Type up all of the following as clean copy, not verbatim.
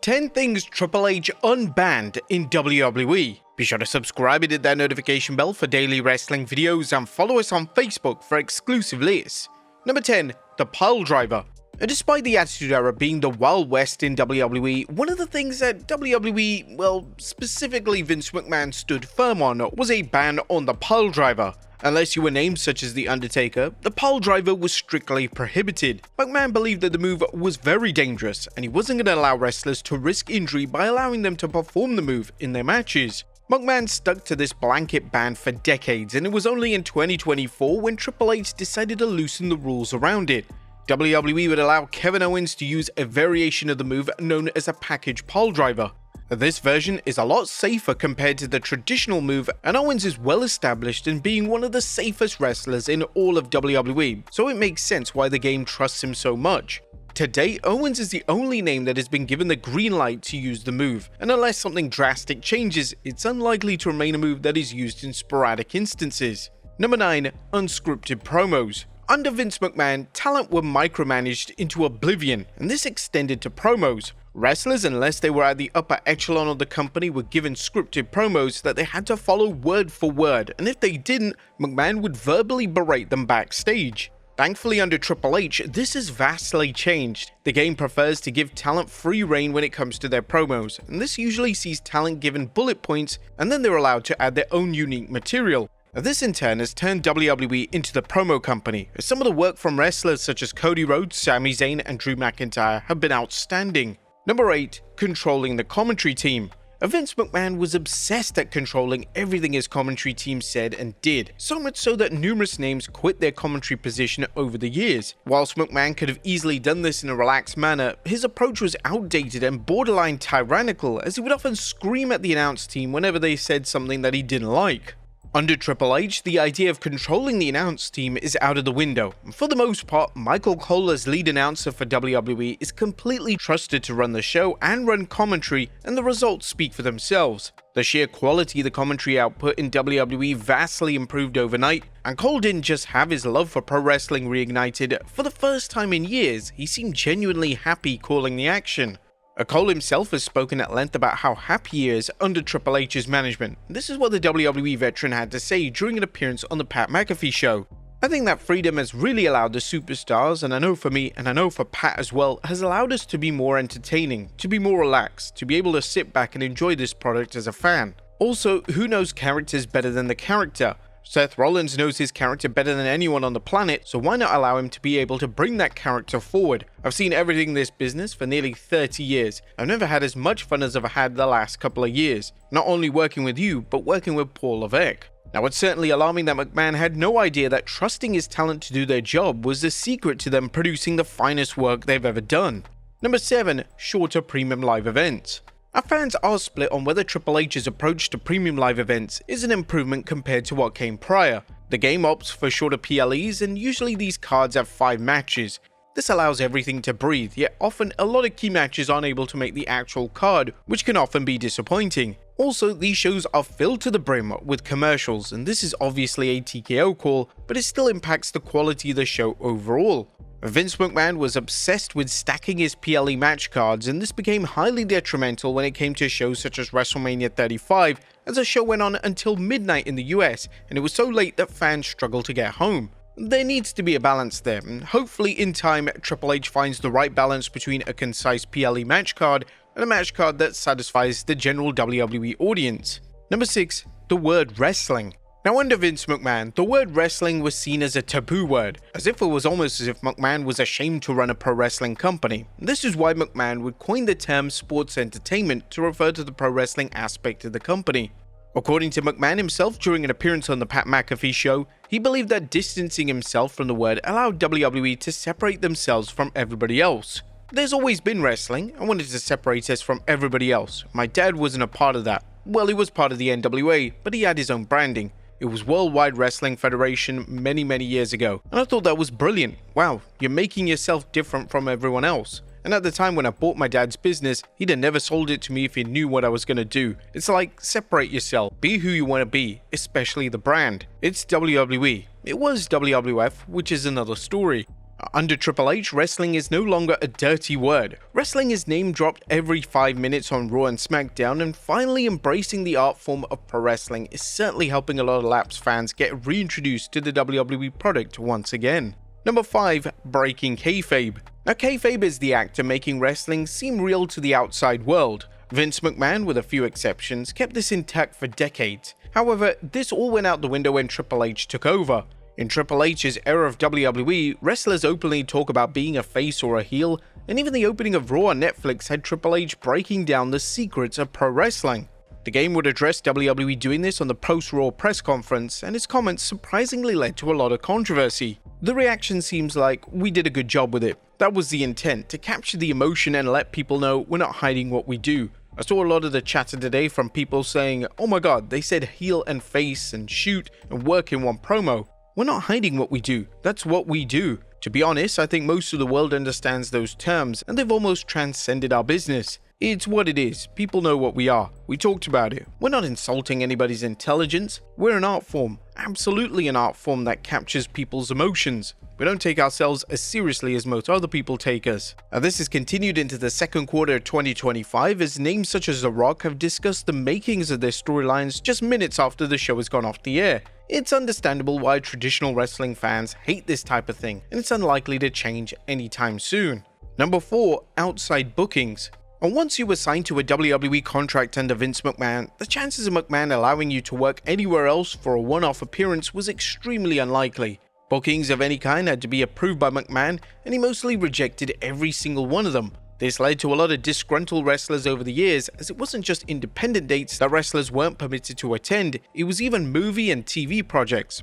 10 things Triple H unbanned in WWE. Be sure to subscribe and hit that notification bell for daily wrestling videos and follow us on Facebook for exclusive lists. Number 10. The piledriver. And despite the Attitude Era being the Wild West in WWE, one of the things that WWE, well, specifically Vince McMahon stood firm on was a ban on the piledriver. Unless you were names such as The Undertaker, the piledriver was strictly prohibited. McMahon believed that the move was very dangerous, and he wasn't going to allow wrestlers to risk injury by allowing them to perform the move in their matches. McMahon stuck to this blanket ban for decades, and it was only in 2024 when Triple H decided to loosen the rules around it. WWE would allow Kevin Owens to use a variation of the move known as a package piledriver. This version is a lot safer compared to the traditional move, and Owens is well established in being one of the safest wrestlers in all of WWE, so it makes sense why the game trusts him so much. To date, Owens is the only name that has been given the green light to use the move, and unless something drastic changes, it's unlikely to remain a move that is used in sporadic instances. Number 9. Unscripted promos. Under Vince McMahon, talent were micromanaged into oblivion, and this extended to promos. Wrestlers, unless they were at the upper echelon of the company, were given scripted promos that they had to follow word for word, and if they didn't, McMahon would verbally berate them backstage. Thankfully, under Triple H, this has vastly changed. The game prefers to give talent free reign when it comes to their promos, and this usually sees talent given bullet points, and then they're allowed to add their own unique material. This in turn has turned WWE into the promo company, as some of the work from wrestlers such as Cody Rhodes, Sami Zayn, and Drew McIntyre have been outstanding. Number 8. Controlling the commentary team. Vince McMahon was obsessed at controlling everything his commentary team said and did, so much so that numerous names quit their commentary position over the years. Whilst McMahon could have easily done this in a relaxed manner, his approach was outdated and borderline tyrannical, as he would often scream at the announce team whenever they said something that he didn't like. Under Triple H, the idea of controlling the announce team is out of the window. For the most part, Michael Cole as lead announcer for WWE is completely trusted to run the show and run commentary, and the results speak for themselves. The sheer quality of the commentary output in WWE vastly improved overnight, and Cole didn't just have his love for pro wrestling reignited. For the first time in years, he seemed genuinely happy calling the action. Cole himself has spoken at length about how happy he is under Triple H's management. This is what the WWE veteran had to say during an appearance on the Pat McAfee show. I think that freedom has really allowed the superstars, and I know for me, and I know for Pat as well, has allowed us to be more entertaining, to be more relaxed, to be able to sit back and enjoy this product as a fan. Also, who knows characters better than the character? Seth Rollins knows his character better than anyone on the planet, so why not allow him to be able to bring that character forward? I've seen everything in this business for nearly 30 years. I've never had as much fun as I've had the last couple of years. Not only working with you, but working with Paul Levesque. Now, it's certainly alarming that McMahon had no idea that trusting his talent to do their job was the secret to them producing the finest work they've ever done. Number 7. Shorter premium live events. Our fans are split on whether Triple H's approach to premium live events is an improvement compared to what came prior. The game opts for shorter PLEs, and usually these cards have 5 matches. This allows everything to breathe, yet often a lot of key matches aren't able to make the actual card, which can often be disappointing. Also, these shows are filled to the brim with commercials, and this is obviously a TKO call, but it still impacts the quality of the show overall. Vince McMahon was obsessed with stacking his PLE match cards, and this became highly detrimental when it came to shows such as WrestleMania 35, as the show went on until midnight in the US, and it was so late that fans struggled to get home. There needs to be a balance there, and hopefully in time Triple H finds the right balance between a concise PLE match card and a match card that satisfies the general WWE audience. Number 6. The word wrestling. Now, under Vince McMahon, the word wrestling was seen as a taboo word, as if it was almost as if McMahon was ashamed to run a pro wrestling company. This is why McMahon would coin the term sports entertainment to refer to the pro wrestling aspect of the company. According to McMahon himself during an appearance on the Pat McAfee show, he believed that distancing himself from the word allowed WWE to separate themselves from everybody else. There's always been wrestling. I wanted to separate us from everybody else. My dad wasn't a part of that. Well, he was part of the NWA, but he had his own branding. It was Worldwide Wrestling Federation many years ago, and I thought that was brilliant. Wow, you're making yourself different from everyone else. And at the time when I bought my dad's business, he'd have never sold it to me if he knew what I was going to do. It's like, separate yourself, be who you want to be, especially the brand. It's WWE. It was WWF, which is another story. Under Triple H, wrestling is no longer a dirty word. Wrestling is name-dropped every 5 minutes on Raw and SmackDown, and finally embracing the art form of pro wrestling is certainly helping a lot of lapsed fans get reintroduced to the WWE product once again. Number 5. Breaking kayfabe. Now, kayfabe is the act of making wrestling seem real to the outside world. Vince McMahon, with a few exceptions, kept this intact for decades. However, this all went out the window when Triple H took over. In Triple H's era of WWE, wrestlers openly talk about being a face or a heel, and even the opening of Raw on Netflix had Triple H breaking down the secrets of pro wrestling. The game would address WWE doing this on the post-Raw press conference, and his comments surprisingly led to a lot of controversy. The reaction seems like we did a good job with it. That was the intent, to capture the emotion and let people know we're not hiding what we do. I saw a lot of the chatter today from people saying, oh my god, they said heel and face and shoot and work in one promo. We're not hiding what we do, that's what we do. To be honest, I think most of the world understands those terms and they've almost transcended our business. It's what it is, people know what we are, we talked about it. We're not insulting anybody's intelligence, we're an art form, absolutely an art form that captures people's emotions. We don't take ourselves as seriously as most other people take us. Now, this has continued into the second quarter of 2025 as names such as The Rock have discussed the makings of their storylines just minutes after the show has gone off the air. It's understandable why traditional wrestling fans hate this type of thing, and it's unlikely to change anytime soon. Number 4. Outside bookings. And once you were signed to a WWE contract under Vince McMahon, the chances of McMahon allowing you to work anywhere else for a one-off appearance was extremely unlikely. Bookings of any kind had to be approved by McMahon, and he mostly rejected every single one of them. This led to a lot of disgruntled wrestlers over the years, as it wasn't just independent dates that wrestlers weren't permitted to attend, it was even movie and TV projects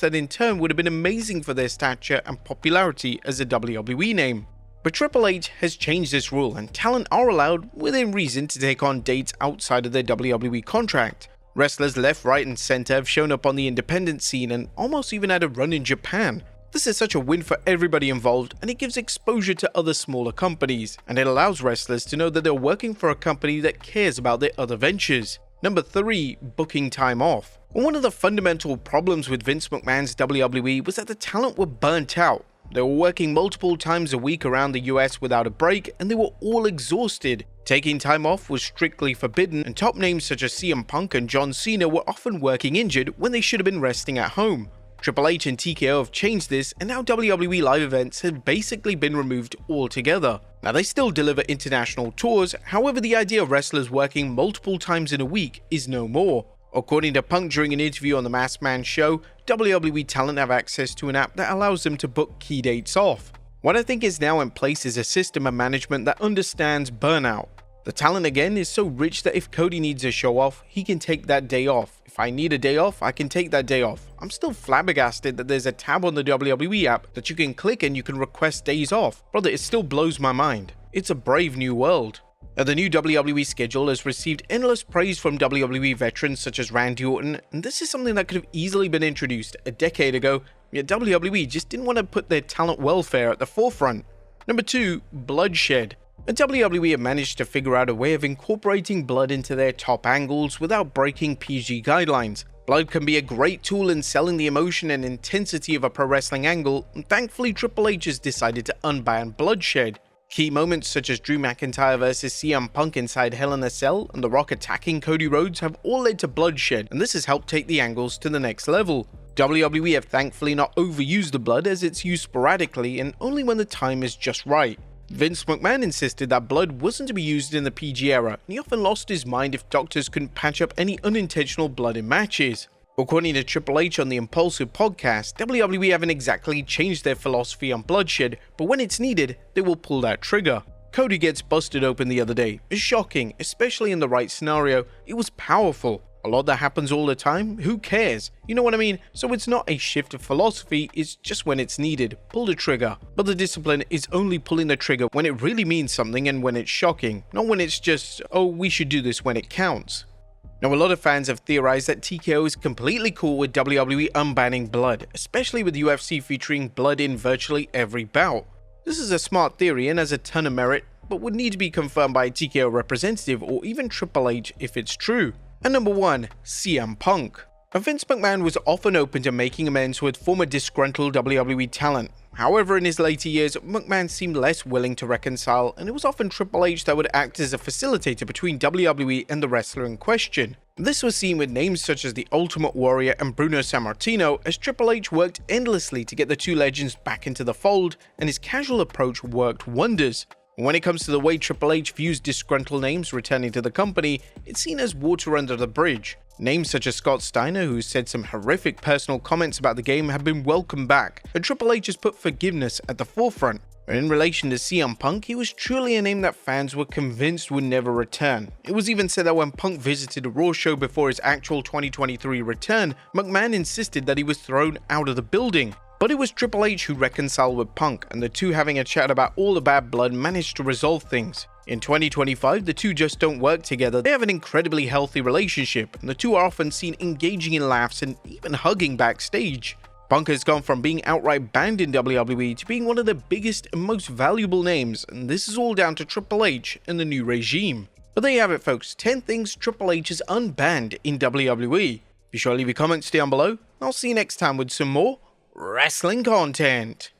that in turn would have been amazing for their stature and popularity as a WWE name. But Triple H has changed this rule, and talent are allowed, within reason, to take on dates outside of their WWE contract. Wrestlers left, right and center have shown up on the independent scene and almost even had a run in Japan. This is such a win for everybody involved, and it gives exposure to other smaller companies, and it allows wrestlers to know that they're working for a company that cares about their other ventures. Number 3. Booking time off. One of the fundamental problems with Vince McMahon's WWE was that the talent were burnt out. They were working multiple times a week around the US without a break, and they were all exhausted. Taking time off was strictly forbidden, and top names such as CM Punk and John Cena were often working injured when they should have been resting at home. Triple H and TKO have changed this, and now WWE live events have basically been removed altogether. Now, they still deliver international tours, however the idea of wrestlers working multiple times in a week is no more. According to Punk during an interview on The Masked Man show, WWE talent have access to an app that allows them to book key dates off. What I think is now in place is a system of management that understands burnout. The talent again is so rich that if Cody needs a show off, he can take that day off. If I need a day off, I can take that day off. I'm still flabbergasted that there's a tab on the WWE app that you can click and you can request days off. Brother, it still blows my mind. It's a brave new world. Now, the new WWE schedule has received endless praise from WWE veterans such as Randy Orton, and this is something that could have easily been introduced a decade ago, yet WWE just didn't want to put their talent welfare at the forefront. Number 2. Bloodshed. And WWE have managed to figure out a way of incorporating blood into their top angles without breaking PG guidelines. Blood can be a great tool in selling the emotion and intensity of a pro wrestling angle, and thankfully Triple H has decided to unban bloodshed. Key moments such as Drew McIntyre vs CM Punk inside Hell in a Cell and The Rock attacking Cody Rhodes have all led to bloodshed, and this has helped take the angles to the next level. WWE have thankfully not overused the blood, as it's used sporadically and only when the time is just right. Vince McMahon insisted that blood wasn't to be used in the PG era, and he often lost his mind if doctors couldn't patch up any unintentional blood in matches. According to Triple H on the Impulsive podcast, WWE haven't exactly changed their philosophy on bloodshed, but when it's needed, they will pull that trigger. Cody gets busted open the other day. It's shocking, especially in the right scenario. It was powerful. A lot that happens all the time, who cares? You know what I mean? So it's not a shift of philosophy, it's just when it's needed. Pull the trigger. But the discipline is only pulling the trigger when it really means something and when it's shocking, not when it's just, oh, we should do this when it counts. Now, a lot of fans have theorized that TKO is completely cool with WWE unbanning blood, especially with UFC featuring blood in virtually every bout. This is a smart theory and has a ton of merit, but would need to be confirmed by a TKO representative or even Triple H if it's true. And number 1, CM Punk. and Vince McMahon was often open to making amends with former disgruntled WWE talent. However, in his later years, McMahon seemed less willing to reconcile, and it was often Triple H that would act as a facilitator between WWE and the wrestler in question. This was seen with names such as the Ultimate Warrior and Bruno Sammartino, as Triple H worked endlessly to get the two legends back into the fold, and his casual approach worked wonders. When it comes to the way Triple H views disgruntled names returning to the company, it's seen as water under the bridge. Names such as Scott Steiner, who said some horrific personal comments about the game, have been welcomed back, and Triple H has put forgiveness at the forefront. In relation to CM Punk, he was truly a name that fans were convinced would never return. It was even said that when Punk visited a Raw show before his actual 2023 return, McMahon insisted that he was thrown out of the building. But it was Triple H who reconciled with Punk, and the two having a chat about all the bad blood managed to resolve things. In 2025, the two just don't work together. They have an incredibly healthy relationship, and the two are often seen engaging in laughs and even hugging backstage. Punk has gone from being outright banned in WWE to being one of the biggest and most valuable names, and this is all down to Triple H and the new regime. But there you have it, folks, 10 things Triple H has unbanned in WWE. Be sure to leave your comments down below, and I'll see you next time with some more wrestling content.